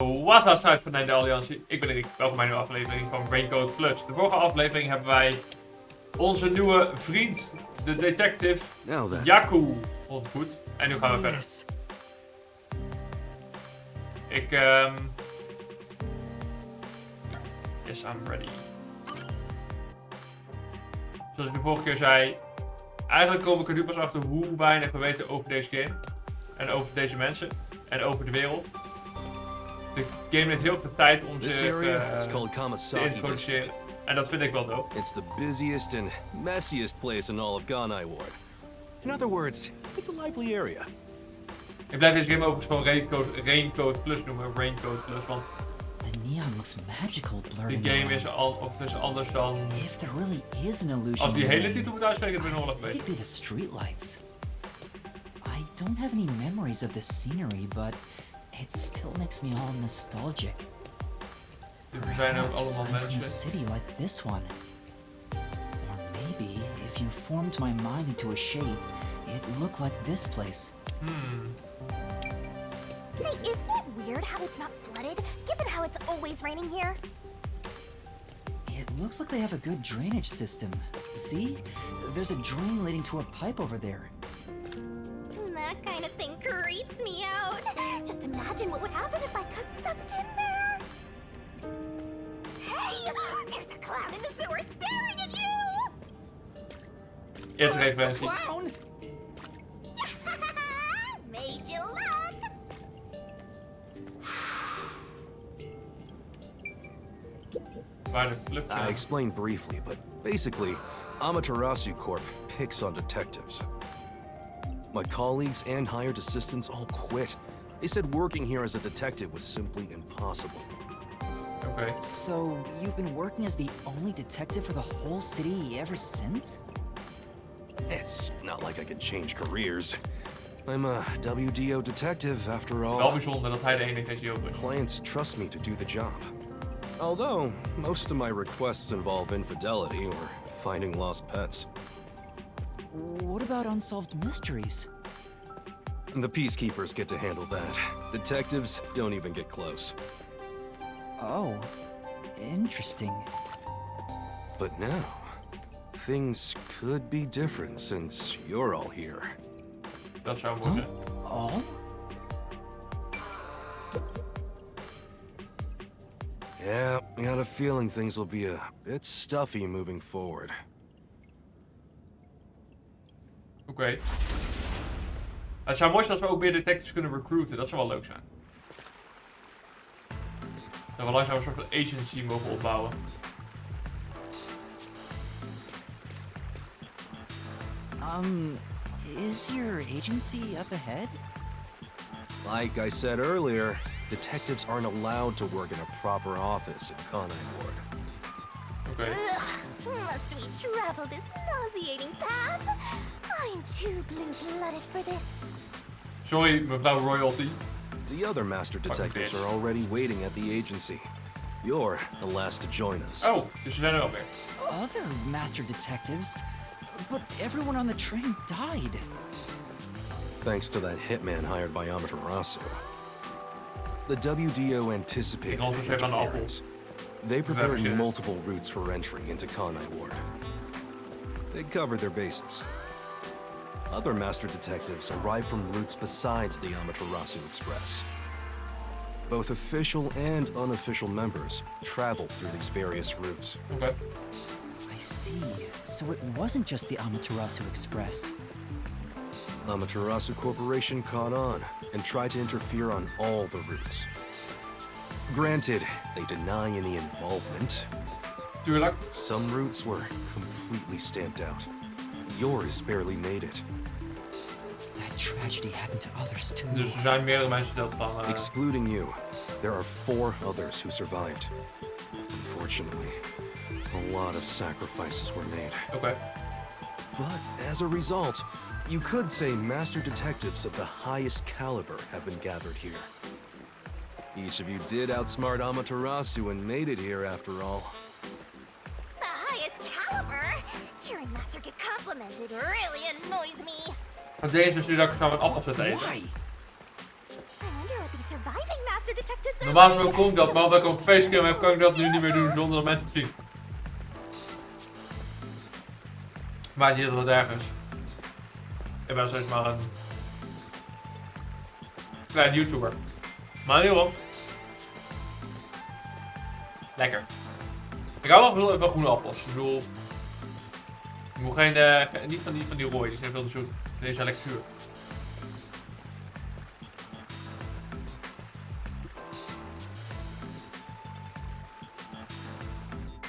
Yo, what's up, site van de Alliantie? Ik ben Erik, welkom bij een nieuwe aflevering van Raincoat Plus. De vorige aflevering hebben wij onze nieuwe vriend, de detective Yaku, ontmoet. En nu gaan we verder. Yes, I'm ready. Zoals ik de vorige keer zei, eigenlijk kom ik er nu pas achter hoe weinig we weten over deze game. En over deze mensen. En over de wereld. De game neemt heel veel tijd om zich te introduceren. En dat vind ik wel dope. It's the busiest and messiest place in all of Ganai Ward. In other words, it's a lively area. Ik blijf deze game overigens gewoon Raincoat Plus noemen. Raincoat Plus, want the neon looks magical blurred. Die game is anders dan. If there really is an illusion. Als die hele titel moet uitspreken, dan ben ik nog wel It'd be the streetlights. I don't have any memories of this scenery, but it still makes me all nostalgic. Er zijn ook allemaal I'm from a mensen. city like this one. Or maybe if you formed my mind into a shape, it looked like this place. Hey, isn't it weird how it's not flooded, given how it's always raining here? It looks like they have a good drainage system. See? There's a drain leading to a pipe over there. That kind of thing creeps me out. Just imagine what would happen if I got sucked in there. Hey, there's a clown in the sewer staring at you! Eerste referentie. Clown? Made you look! Waar de flip I explained briefly, but basically, Amaterasu Corp picks on detectives. My colleagues and hired assistants all quit. They said working here as a detective was simply impossible. Okay. So, you've been working as the only detective for the whole city ever since? It's not like I could change careers. I'm a WDO detective after all. Wel bijzonder dat hij de enige is die opent. Clients trust me to do the job. Although, most of my requests involve infidelity or finding lost pets. What about unsolved mysteries? The peacekeepers get to handle that. Detectives don't even get close. Oh, interesting. But now, things could be different since you're all here. Dat zou moeten. All? Yeah, I got a feeling things will be a bit stuffy moving forward. Oké. Het zou mooi zijn als we ook meer detectives kunnen recruiten. Dat zou wel leuk zijn. Dat we langzaam een soort van agency mogen opbouwen. Is your agency up ahead? Like I said earlier, detectives aren't allowed to work in a proper office in Ganai Ward. Oké. Ugh, must we travel this nauseating path? I'm too blue-blooded for this. Sorry, mevrouw Royalty. The other master detectives are already waiting at the agency. You're the last to join us. Oh, dus ze zijn er alweer. Other master detectives? But everyone on the train died. Thanks to that hitman hired by Amaterasu. The WDO anticipated interference. They prepared multiple routes for entry into Ganai Ward. They covered their bases. Other master detectives arrived from routes besides the Amaterasu Express. Both official and unofficial members traveled through these various routes. Okay. I see. So it wasn't just the Amaterasu Express. Amaterasu Corporation caught on and tried to interfere on all the routes. Granted, they deny any involvement. Tuurlijk. Some routes were completely stamped out. Yours barely made it. That tragedy happened to others too. Dus er zijn meerdere mensen die dat van. Excluding you, there are 4 others who survived. Unfortunately, a lot of sacrifices were made. Okay. But as a result, you could say master detectives of the highest caliber have been gathered here. Each of you did outsmart Amaterasu and made it here after all. The highest caliber? Hearing Master get complimented really annoys me. Maar deze is nu dat ik ga met appels zitten eten. Why? I wonder what these surviving Master Detectives Normaal gesproken kon ik dat, maar omdat ik op facecam heb, kan ik dat nu niet meer doen zonder dat mensen het zien. Maar niet dat het erg is. Ik ben steeds maar een kleine YouTuber. Maar in ieder geval. Lekker. Ik hou wel van groene appels. Ik bedoel, ik moet niet van die rode, die zijn veel te zoet. Deze zijn lekker zuur.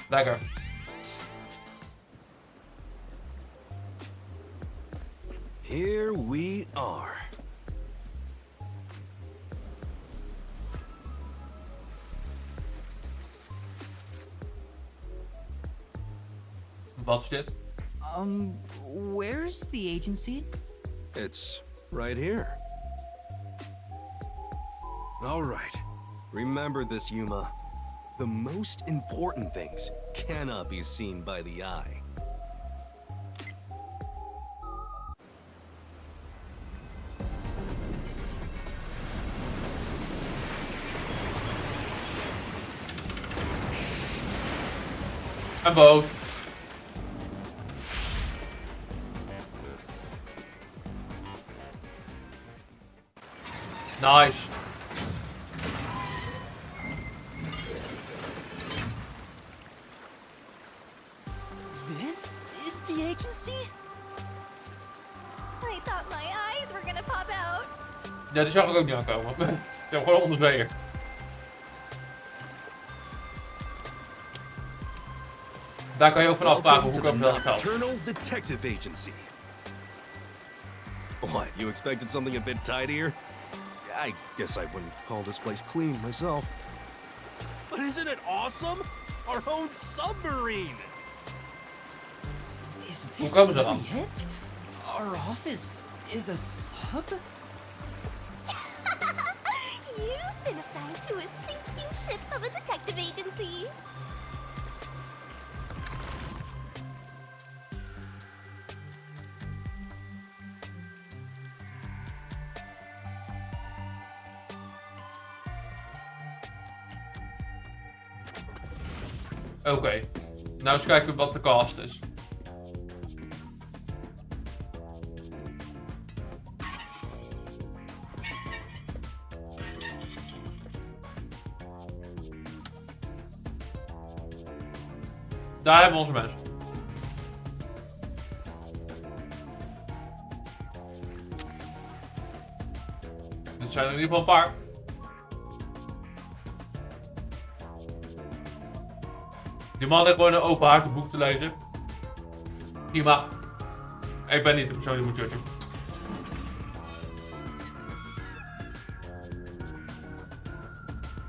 Lekker. Here we are. Wat is dit? Where's the agency? It's right here. All right. Remember this, Yuma. The most important things cannot be seen by the eye. Een boot. Nice. This is the agency? I thought my eyes were gonna pop out. Ja, die zag ik ook niet aankomen. Ik heb gewoon onderzweeën. Daar kan je ook van afvragen hoe ik ook wel geld. Nocturnal Detective Agency. What, you expected something a bit tidier? I guess I wouldn't call this place clean myself. But isn't it awesome? Our own submarine! Is this komen ze really dan? it? Our office is a sub? You've been assigned to a sinking ship of a detective agency. Oké. Nou eens kijken wat de cast is. Daar hebben we onze mensen. Dit zijn er in ieder geval een paar. Die man heeft gewoon een open hart een boek te lezen. Prima. Ik ben niet de persoon die moet judgen.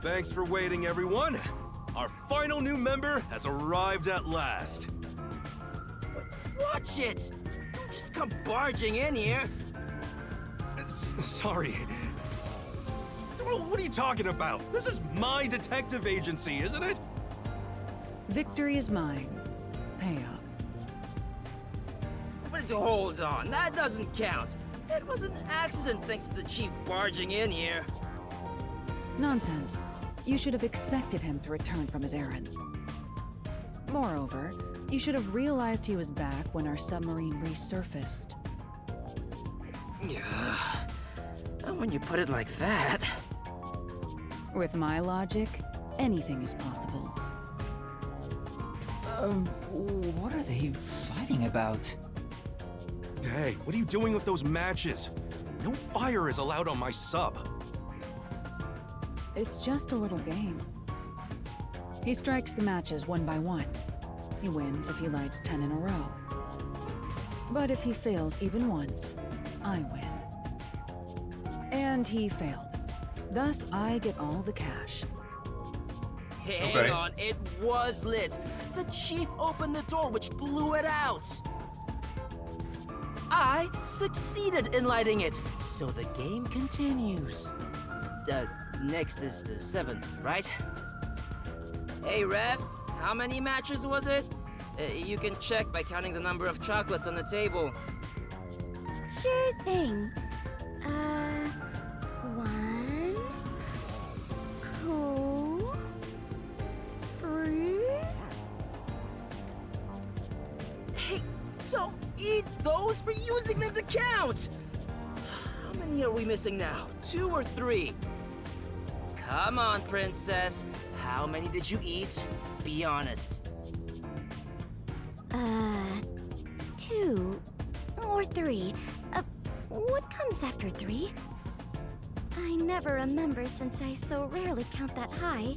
Thanks for waiting, everyone. Our final new member has arrived at last. Watch it! Don't just come barging in here. Sorry. What are you talking about? This is my detective agency, isn't it? Victory is mine. Pay up. But hold on, that doesn't count. It was an accident thanks to the chief barging in here. Nonsense. You should have expected him to return from his errand. Moreover, you should have realized he was back when our submarine resurfaced. When you put it like that. With my logic, anything is possible. What are they fighting about? Hey, what are you doing with those matches? No fire is allowed on my sub. It's just a little game. He strikes the matches one by one. He wins if he lights 10 in a row. But if he fails even once, I win. And he failed. Thus, I get all the cash. Hang on, it was lit. The chief opened the door, which blew it out. I succeeded in lighting it, so the game continues. Next is the 7th, right? Hey, Ref, how many matches was it? You can check by counting the number of chocolates on the table. Sure thing. 1, eat those? We're using them to count! How many are we missing now? 2 or 3? Come on, princess. How many did you eat? Be honest. 2 or 3. What comes after 3? I never remember since I so rarely count that high.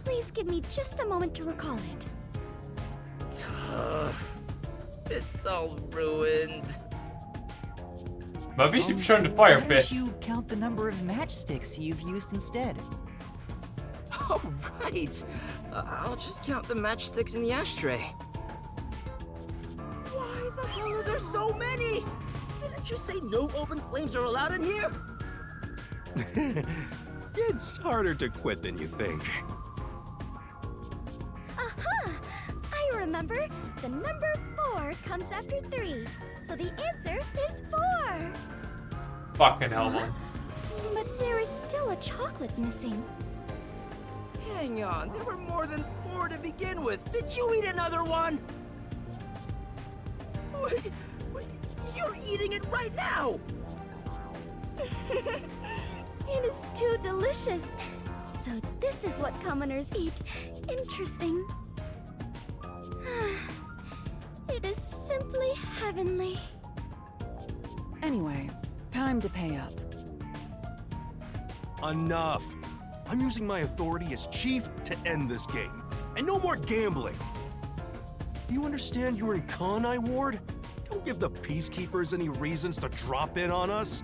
Please give me just a moment to recall it. It's all ruined. Maar wie is die persoon de fire Why pit? don't you count the number of matchsticks you've used instead? Oh, right. I'll just count the matchsticks in the ashtray. Why the hell are there so many? Didn't you say no open flames are allowed in here? It's harder to quit than you think. Aha! I remember. The number 4 comes after 3. So the answer is 4. Fucking hell, man. But there is still a chocolate missing. Hang on, there were more than 4 to begin with. Did you eat another one? Wait, you're eating it right now! It is too delicious. So this is what commoners eat. Interesting. It is simply heavenly. Anyway, time to pay up. Enough! I'm using my authority as chief to end this game. And no more gambling! You understand you're in Kanai Ward? Don't give the peacekeepers any reasons to drop in on us.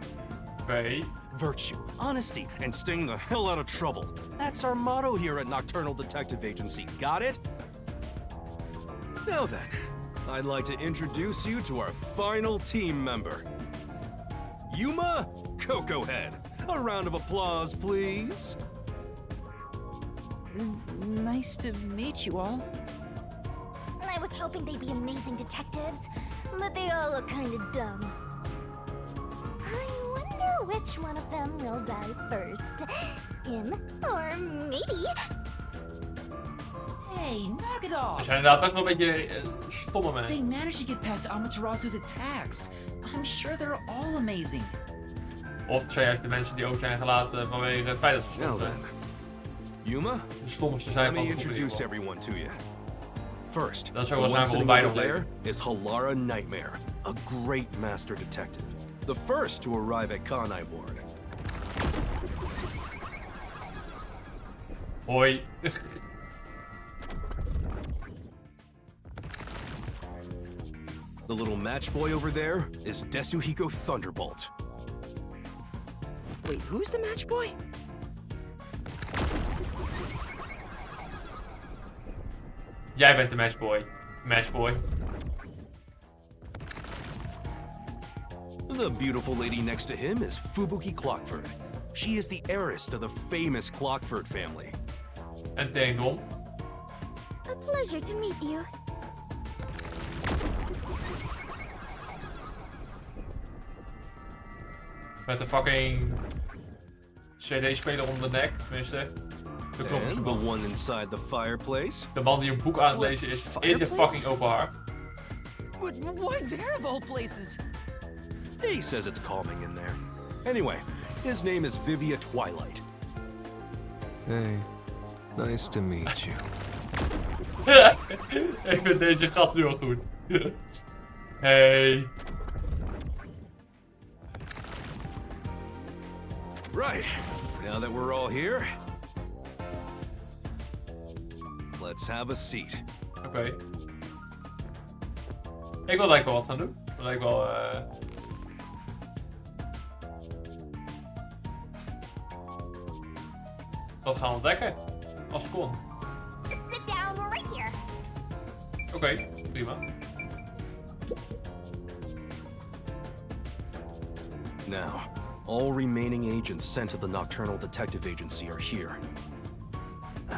Weet. Virtue, honesty, and staying the hell out of trouble. That's our motto here at Nocturnal Detective Agency, got it? Now then, I'd like to introduce you to our final team member. Yuma Cocoa Head. A round of applause, please. Nice to meet you all. I was hoping they'd be amazing detectives, but they all look kind of dumb. I wonder which one of them will die first. Him or me? Hey, knock it Ze off! zijn inderdaad ook nog een beetje stomme They mensen. managed to get past Amaterasu's attacks. I'm sure they're all amazing. Of het zijn juist de mensen die ook zijn gelaten vanwege het feit dat ze Now stom zijn. then, Yuma, De stommigste zijn let van me de groep in ieder introduce geval. everyone to you. First, Dat is the ook wel one zijn voor sitting bijna over there leven. is Halara Nightmare, a great master detective. The first to arrive at Kanai Ward. Hoi. The little match boy over there is Desuhiko Thunderbolt. Wait, who's the match boy? Jij bent de matchboy. Matchboy. The beautiful lady next to him is Fubuki Clockford. She is the heiress to the famous Clockford family. En Teendom. A pleasure to meet you. Met een fucking CD-speler om de nek, tenminste. De knop op zijn And the mond. one inside the fireplace. De man die een boek aan het lezen is in de fucking open haard. But why there of all places? He says it's calming in there. Anyway, his name is Vivia Twilight. Hey, nice to meet you. Ik vind deze gast nu wel goed. Hey. Right, now that we're all here, let's have a seat. Oké. Ik wil lijkt wel wat gaan doen. Dat lijkt wel wat gaan we ontdekken. Als het kon. Sit down right here. Oké, prima. Now, all remaining agents sent to the Nocturnal Detective Agency are here.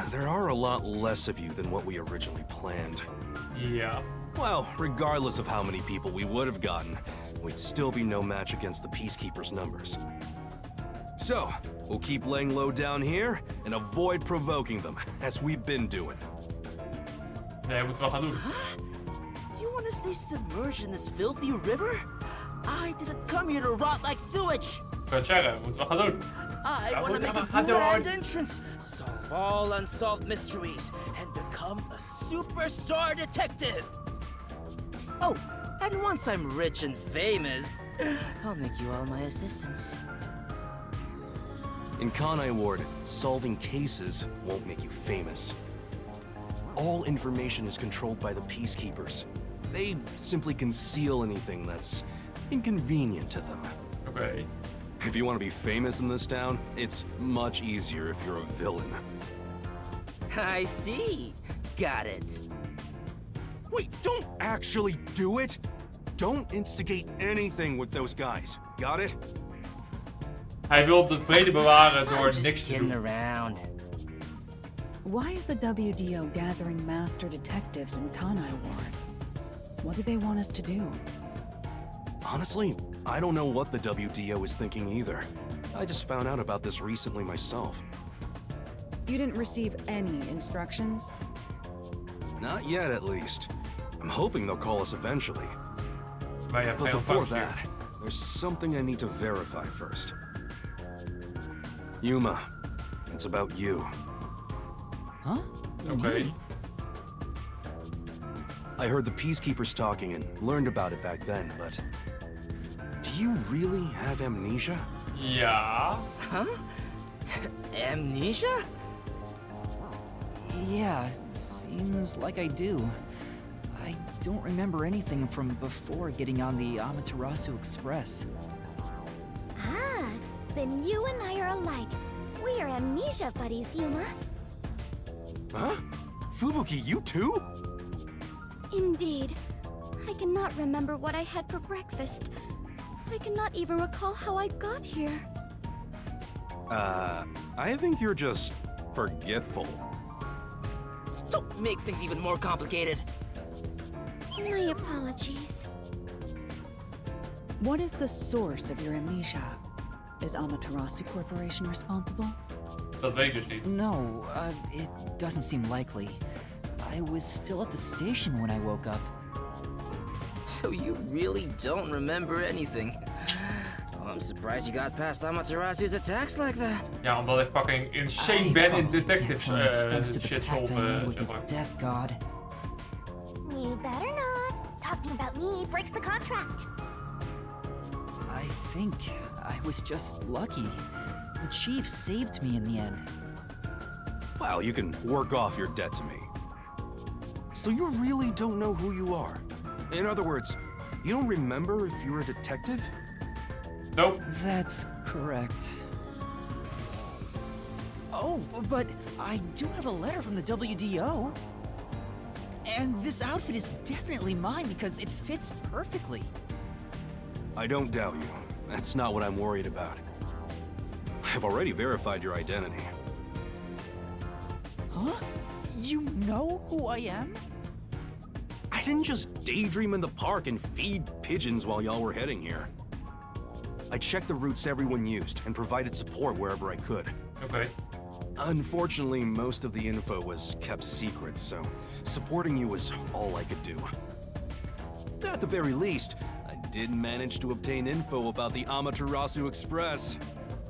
There are a lot less of you than what we originally planned. Ja. Well, regardless of how many people we would have gotten, we'd still be no match against the Peacekeepers' numbers. So, we'll keep laying low down here and avoid provoking them, as we've been doing. Nee, moeten we gaan doen. You want to stay submerged in this filthy river? I didn't come here to rot like sewage. Ik wil het zeggen, moeten we gaan doen. I want to make a grand entrance, solve all unsolved mysteries, and become a superstar detective. Oh, and once I'm rich and famous, I'll make you all my assistants. In Kanai Ward, solving cases won't make you famous. All information is controlled by the Peacekeepers. They simply conceal anything that's inconvenient to them. Okay. If you want to be famous in this town, it's much easier if you're a villain. I see. Got it. Wait, don't actually do it! Don't instigate anything with those guys. Got it? Hij wil de vrede bewaren door I'm niks just te kidding doen. around. Why is the WDO gathering master detectives in Kanai Ward? What do they want us to do? Honestly, I don't know what the WDO is thinking either. I just found out about this recently myself. You didn't receive any instructions? Not yet, at least. I'm hoping they'll call us eventually. Maar je hebt But geen before ontvangst that, hier. there's something I need to verify first. Yuma, it's about you. Huh? Okay. Me? I heard the Peacekeepers talking and learned about it back then, but... Do you really have amnesia? Ja. Huh? Amnesia? Yeah, seems like I do. I don't remember anything from before getting on the Amaterasu Express. Ah, then you and I are alike. We are amnesia buddies, Yuma. Huh? Fubuki, you too? Indeed. I cannot remember what I had for breakfast. I cannot even recall how I got here. I think you're just forgetful. Don't make things even more complicated. My apologies. What is the source of your amnesia? Is Amaterasu Corporation responsible? Dat weet ik dus niet. No, it doesn't seem likely. I was still at the station when I woke up. So you really don't remember anything. Well, I'm surprised you got past Amaterasu's attacks like that. Ja, omdat ik fucking insane I ben in probably detectives can't turn expense to the shit pact I solven, made with zeg the maar. Death God. You better not. Talking about me breaks the contract. I think I was just lucky. The chief saved me in the end. Well, you can work off your debt to me. So you really don't know who you are? In other words, you don't remember if you're a detective? Nope. That's correct. Oh, but I do have a letter from the WDO. And this outfit is definitely mine because it fits perfectly. I don't doubt you. That's not what I'm worried about. I've already verified your identity. Huh? You know who I am? I didn't just daydream in the park and feed pigeons while y'all were heading here. I checked the routes everyone used and provided support wherever I could. Okay. Unfortunately, most of the info was kept secret, so supporting you was all I could do. At the very least, I did manage to obtain info about the Amaterasu Express.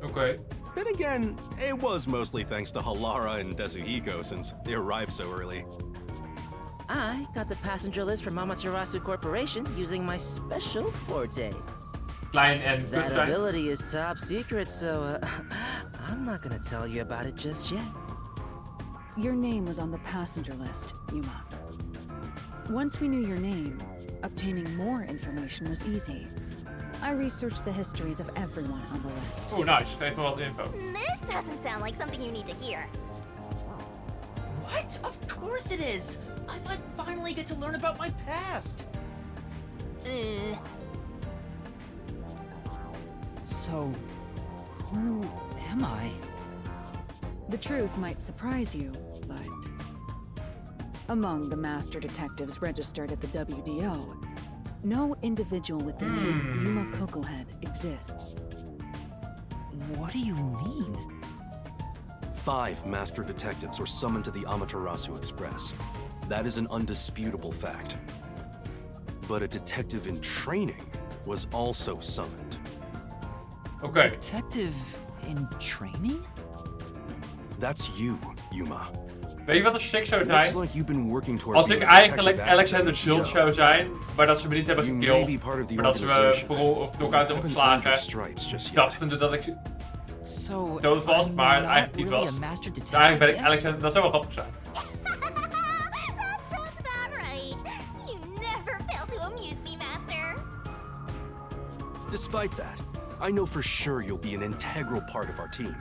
Okay. Then again, it was mostly thanks to Halara and Desuhiko since they arrived so early. I got the passenger list from Amaterasu Corporation using my special forte. Klein en That kut zijn. ability is top secret, so I'm not gonna tell you about it just yet. Your name was on the passenger list, Yuma. Once we knew your name, obtaining more information was easy. I researched the histories of everyone on the list. Oeh, nice. Geef me wat info. This doesn't sound like something you need to hear. What? Of course it is! I might finally get to learn about my past! So, who am I? The truth might surprise you, but among the master detectives registered at the WDO, no individual with the name Yuma Cocohead exists. What do you mean? 5 master detectives were summoned to the Amaterasu Express. That is an undisputable fact. but a detective in training was also summoned. Oké. Detective in training? That's you, Yuma. Weet je wat er sick zou Looks zijn? like you've been working toward Als ik being a eigenlijk detective at Alexander the Schultz WDO. zou zijn, maar dat ze me niet hebben You may gekild, be part of the maar dat ze me organization, parool of door uit but hebben you haven't earned your geslagen, stripes just yet. dachtende dat ik So, dood was, I'm maar not eigenlijk niet really was. a master Dus detective eigenlijk ben ik yet? Alexander, dat zou wel grappig zijn. That sounds about right. You never fail to amuse me, Master. Despite that, I know for sure you'll be an integral part of our team.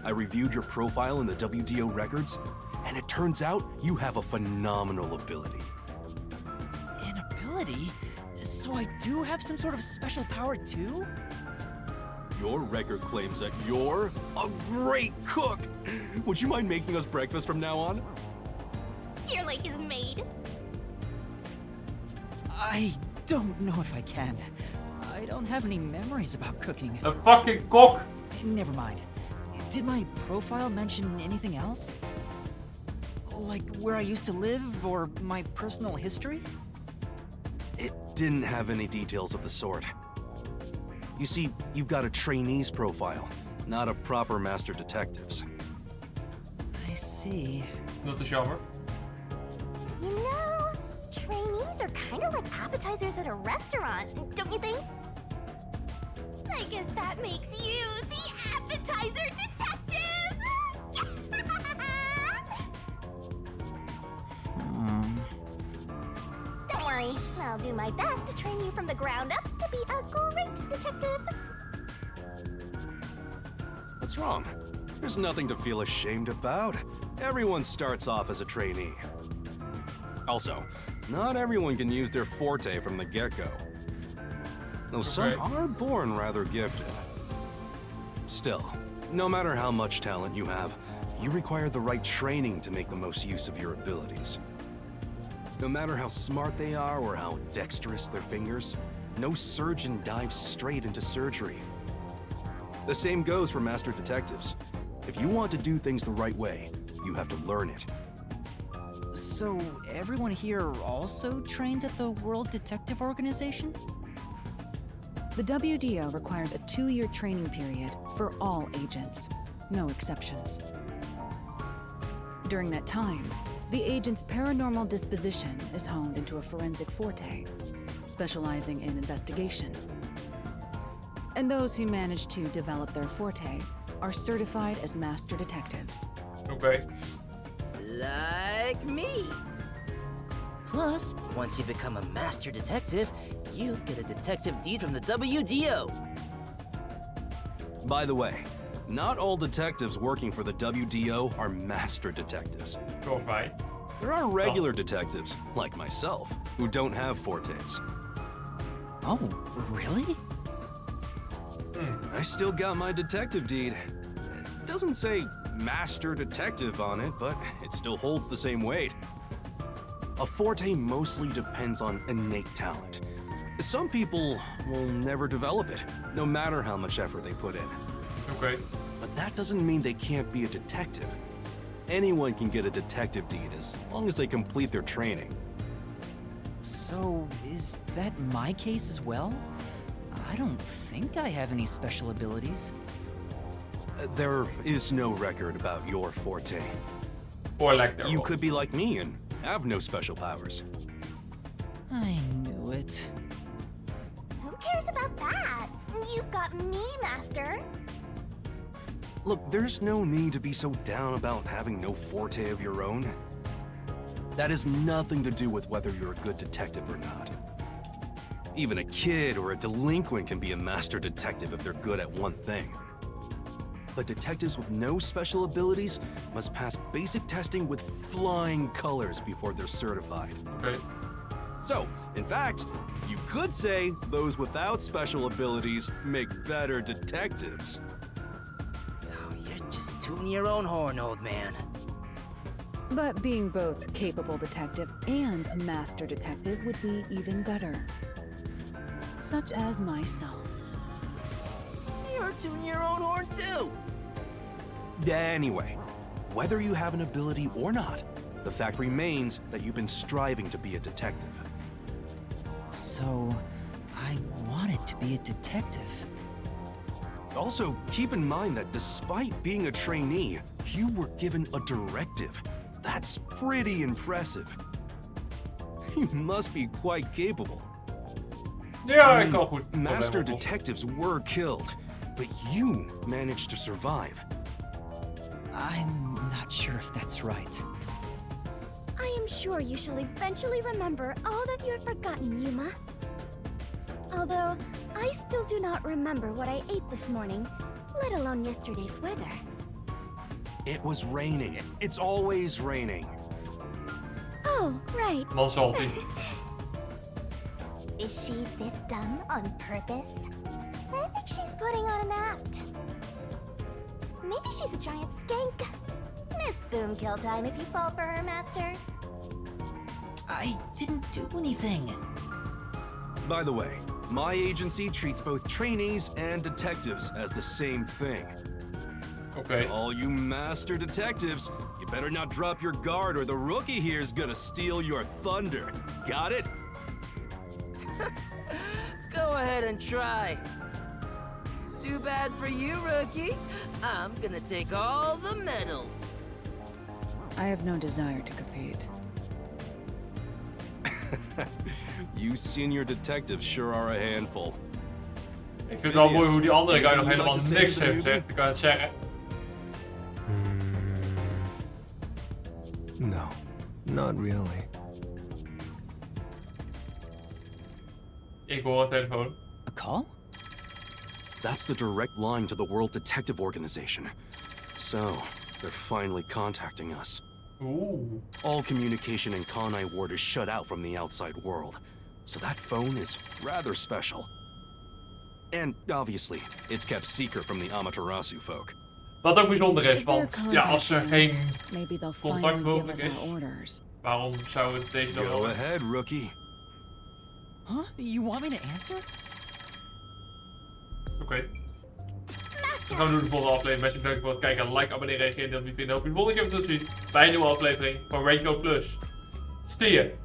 I reviewed your profile in the WDO records, and it turns out you have a phenomenal ability. An ability? So I do have some sort of special power too? Your record claims that you're a great cook. Would you mind making us breakfast from now on? Your lake is made. I don't know if I can. I don't have any memories about cooking. Een fucking kok! Never mind. Did my profile mention anything else? Like where I used to live or my personal history? It didn't have any details of the sort. You see, you've got a trainee's profile, not a proper master detective's. I see. Dat is jammer. You know, trainees are kind of like appetizers at a restaurant, don't you think? I guess that makes you the appetizer detective! Don't worry, I'll do my best to train you from the ground up to be a great detective. What's wrong? There's nothing to feel ashamed about. Everyone starts off as a trainee. Also, not everyone can use their forte from the get-go. Though some Okay. are born rather gifted. Still, no matter how much talent you have, you require the right training to make the most use of your abilities. No matter how smart they are or how dexterous their fingers, no surgeon dives straight into surgery. The same goes for master detectives. If you want to do things the right way, you have to learn it. So everyone here also trains at the World Detective Organization? The WDO requires a 2-year training period for all agents, no exceptions. During that time, the agent's paranormal disposition is honed into a forensic forte, specializing in investigation. And those who manage to develop their forte are certified as master detectives. Oké. Like me. Plus, once you become a master detective, you get a detective deed from the WDO. By the way, not all detectives working for the WDO are master detectives. Volgens mij. There are regular detectives, like myself, who don't have fortes. Oh, really? I still got my detective deed. It doesn't say master detective on it, but it still holds the same weight. A forte mostly depends on innate talent. Some people will never develop it, no matter how much effort they put in. Oké. But that doesn't mean they can't be a detective. Anyone can get a detective deed as long as they complete their training. So is that my case as well? I don't think I have any special abilities. There is no record about your forte. Or like You could be like me and have no special powers. I knew it. Who cares about that? You've got me, Master. Look, there's no need to be so down about having no forte of your own. That has nothing to do with whether you're a good detective or not. Even a kid or a delinquent can be a master detective if they're good at one thing. But detectives with no special abilities must pass basic testing with flying colors before they're certified. Oké. So, in fact, you could say those without special abilities make better detectives. Oh, you're just tooting your own horn, old man. But being both a capable detective and a master detective would be even better. Such as myself. You're tooting your own horn too. Anyway, whether you have an ability or not, the fact remains that you've been striving to be a detective. So, I wanted to be a detective. Also, keep in mind that despite being a trainee, you were given a directive. That's pretty impressive. You must be quite capable. Ja, ik kan goed. Master detectives were killed, but you managed to survive. I'm not sure if that's right. I am sure you shall eventually remember all that you have forgotten, Yuma. Although, I still do not remember what I ate this morning, let alone yesterday's weather. It was raining. It's always raining. Oh, right. Man salty. Is she this dumb on purpose? I think she's putting on an act. Maybe she's a giant skank. It's boom kill time if you fall for her, Master. I didn't do anything. By the way, my agency treats both trainees and detectives as the same thing. Oké. All you master detectives, you better not drop your guard or the rookie here's gonna steal your thunder. Got it? Go ahead and try. Too bad for you, rookie. I'm gonna take all the medals. I have no desire to compete. You senior detectives sure are a handful. Ik vind het wel mooi hoe die andere guy nog helemaal niks heeft gezegd. Ik kan het zeggen. No, not really. Ik hoor een telefoon. A call? That's the direct line to the World Detective Organization. So, they're finally contacting us. Oeh. All communication in Kanai Ward is shut out from the outside world. So that phone is rather special. And obviously, it's kept secret from the Amaterasu folk. Wat ook bijzonder is, If they're want ja, als er contacting us, geen maybe they'll contact finally give mogelijk us is, our orders. waarom zou het deze dan Go wel? ahead, rookie. Huh? You want me to answer? Oké. Dan gaan we doen de volgende aflevering. Best bedankt voor het kijken. Like, abonneren, reageren, deel, wie vinden. Hoop je de volgende keer weer te zien bij een nieuwe aflevering van Raincoat Plus. Zie je!